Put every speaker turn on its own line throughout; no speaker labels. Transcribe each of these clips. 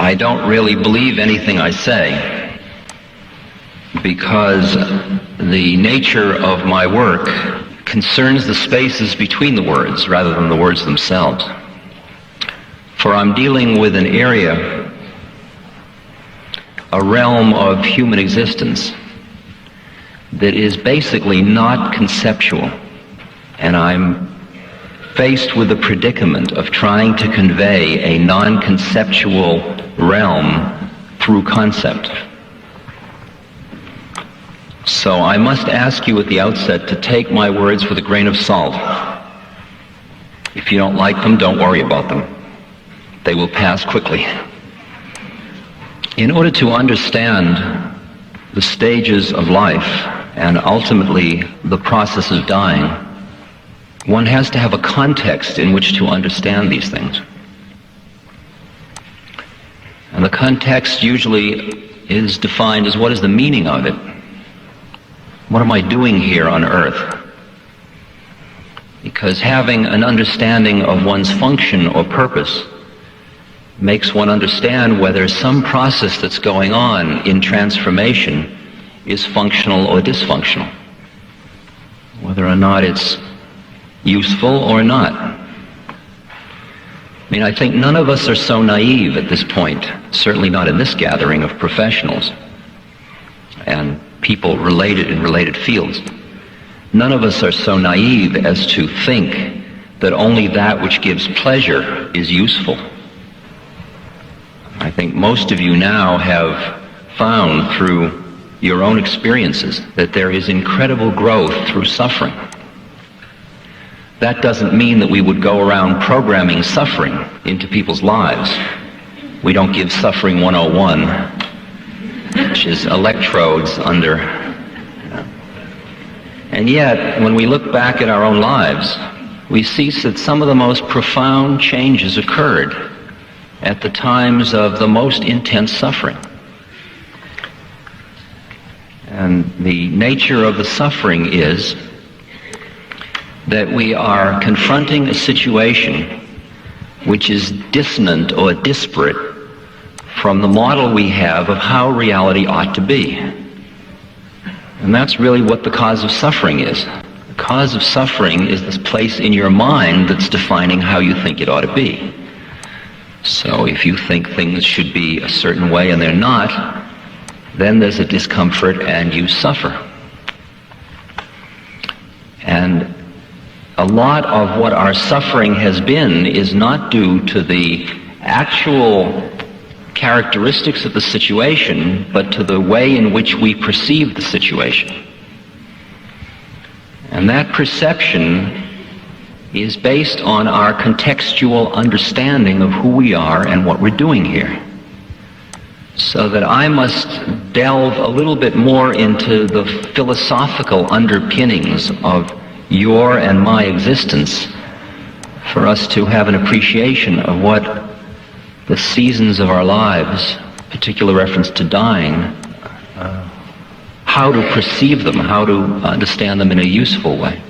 I don't really believe anything I say, because the nature of my work concerns the spaces between the words rather than the words themselves. For I'm dealing with an area, a realm of human existence that is basically not conceptual, and I'm faced with the predicament of trying to convey a non-conceptual realm through concept. So I must ask you at the outset to take my words with a grain of salt. If you don't like them, don't worry about them. They will pass quickly. In order to understand the stages of life and ultimately the process of dying, one has to have a context in which to understand these things. And the context usually is defined as what is the meaning of it? What am I doing here on earth? Because having an understanding of one's function or purpose makes one understand whether some process that's going on in transformation is functional or dysfunctional, whether or not it's useful or not. I mean, I think none of us are so naive at this point, certainly not in this gathering of professionals and people related in related fields. None of us are so naive as to think that only that which gives pleasure is useful. I think most of you now have found through your own experiences that there is incredible growth through suffering. That doesn't mean that we would go around programming suffering into people's lives. We don't give suffering 101, which is electrodes under. And yet, when we look back at our own lives, we see that some of the most profound changes occurred at the times of the most intense suffering. And the nature of the suffering is that we are confronting a situation which is dissonant or disparate from the model we have of how reality ought to be. And that's really what the cause of suffering is. The cause of suffering is this place in your mind that's defining how you think it ought to be. So if you think things should be a certain way and they're not, then there's a discomfort and you suffer. And a lot of what our suffering has been is not due to the actual characteristics of the situation, but to the way in which we perceive the situation. And that perception is based on our contextual understanding of who we are and what we're doing here. So that I must delve a little bit more into the philosophical underpinnings of your and my existence for us to have an appreciation of what the seasons of our lives, particular reference to dying, how to perceive them, how to understand them in a useful way.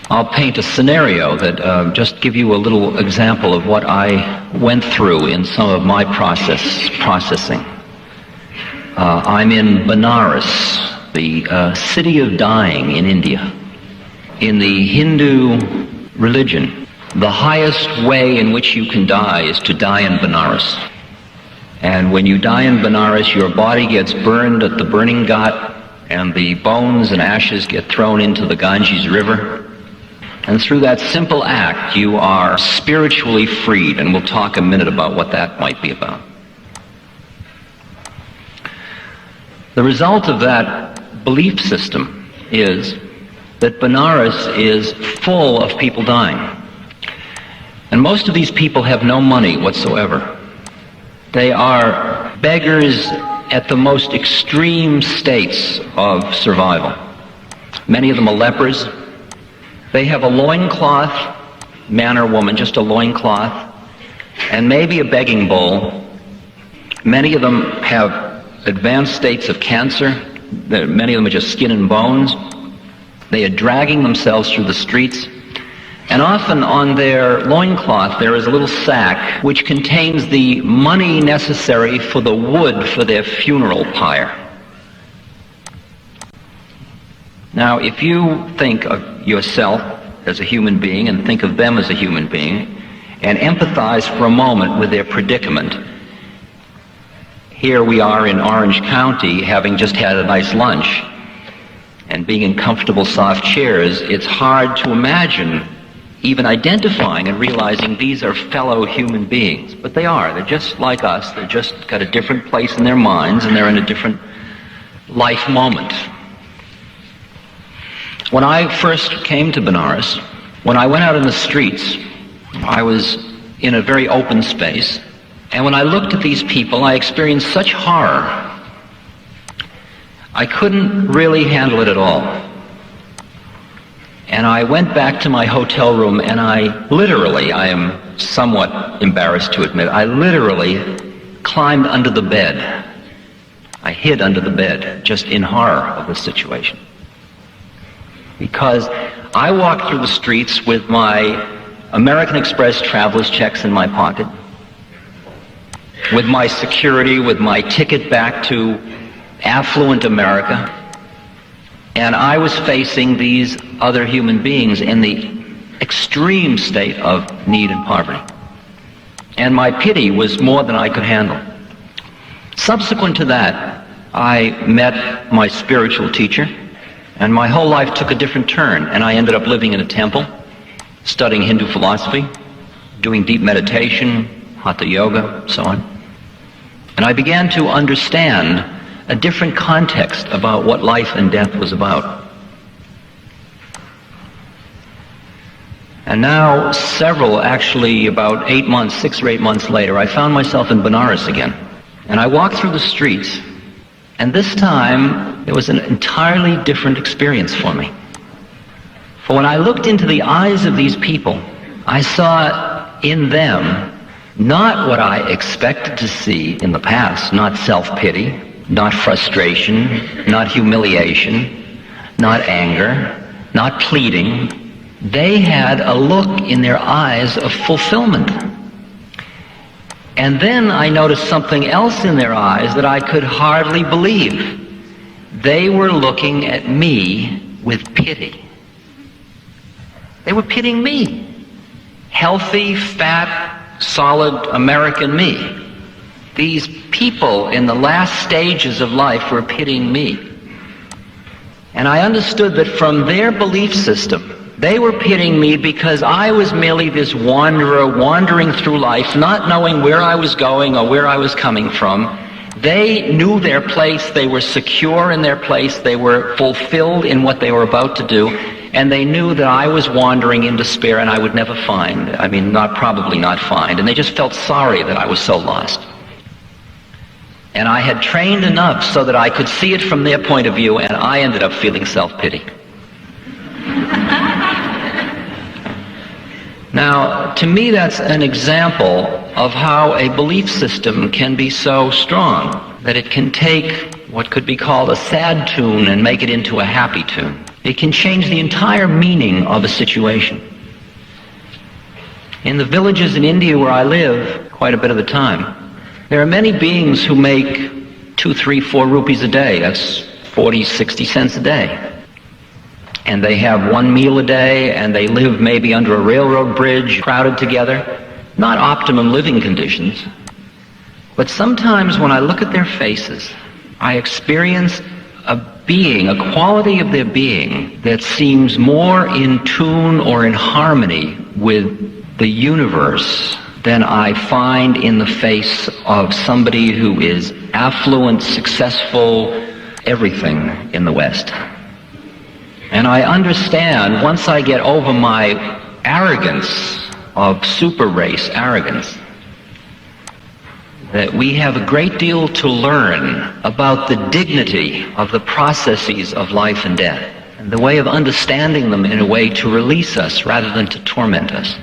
I'll paint a scenario that just give you a little example of what I went through in some of my processing. I'm in Benaras, the city of dying in India. In the Hindu religion, the highest way in which you can die is to die in Benaras. And when you die in Benaras, your body gets burned at the Burning Ghat, and the bones and ashes get thrown into the Ganges River. And through that simple act, you are spiritually freed, and we'll talk a minute about what that might be about. The result of that belief system is that Benaras is full of people dying. And most of these people have no money whatsoever. They are beggars at the most extreme states of survival. Many of them are lepers. They have a loincloth, man or woman, just a loincloth, and maybe a begging bowl. Many of them have advanced states of cancer. Many of them are just skin and bones. They are dragging themselves through the streets, And often on their loincloth there is a little sack which contains the money necessary for the wood for their funeral pyre. Now, if you think of yourself as a human being and think of them as a human being and empathize for a moment with their predicament, here we are in Orange County having just had a nice lunch and being in comfortable soft chairs, it's hard to imagine even identifying and realizing these are fellow human beings. But they are. They're just like us. They've just got a different place in their minds, and they're in a different life moment. When I first came to Benaras, when I went out in the streets, I was in a very open space, and when I looked at these people, I experienced such horror. I couldn't really handle it at all. And I went back to my hotel room, and I am somewhat embarrassed to admit, I literally climbed under the bed. I hid under the bed, just in horror of the situation. Because I walked through the streets with my American Express traveler's checks in my pocket, with my security, with my ticket back to affluent America, and I was facing these other human beings in the extreme state of need and poverty. And my pity was more than I could handle. Subsequent to that, I met my spiritual teacher, and my whole life took a different turn, and I ended up living in a temple, studying Hindu philosophy, doing deep meditation, hatha yoga, so on. And I began to understand a different context about what life and death was about. And now, about 6 or 8 months later, I found myself in Benaras again. And I walked through the streets, and this time, it was an entirely different experience for me. For when I looked into the eyes of these people, I saw in them not what I expected to see in the past, not self-pity, not frustration, not humiliation, not anger, not pleading. They had a look in their eyes of fulfillment. And then I noticed something else in their eyes that I could hardly believe. They were looking at me with pity. They were pitying me. Healthy, fat, solid American me. These people in the last stages of life were pitying me. And I understood that from their belief system, they were pitying me because I was merely this wanderer wandering through life, not knowing where I was going or where I was coming from. They knew their place, they were secure in their place, they were fulfilled in what they were about to do, and they knew that I was wandering in despair and I would never find, probably not find, and they just felt sorry that I was so lost. And I had trained enough so that I could see it from their point of view, and I ended up feeling self-pity. Now, to me, that's an example of how a belief system can be so strong that it can take what could be called a sad tune and make it into a happy tune. It can change the entire meaning of a situation. In the villages in India where I live quite a bit of the time, there are many beings who make 2, 3, 4 rupees a day. That's 40, 60 cents a day. And they have one meal a day, and they live maybe under a railroad bridge, crowded together. Not optimum living conditions. But sometimes when I look at their faces, I experience a being, a quality of their being that seems more in tune or in harmony with the universe than I find in the face of somebody who is affluent, successful, everything in the West. And I understand, once I get over my arrogance of super race arrogance, that we have a great deal to learn about the dignity of the processes of life and death, and the way of understanding them in a way to release us rather than to torment us.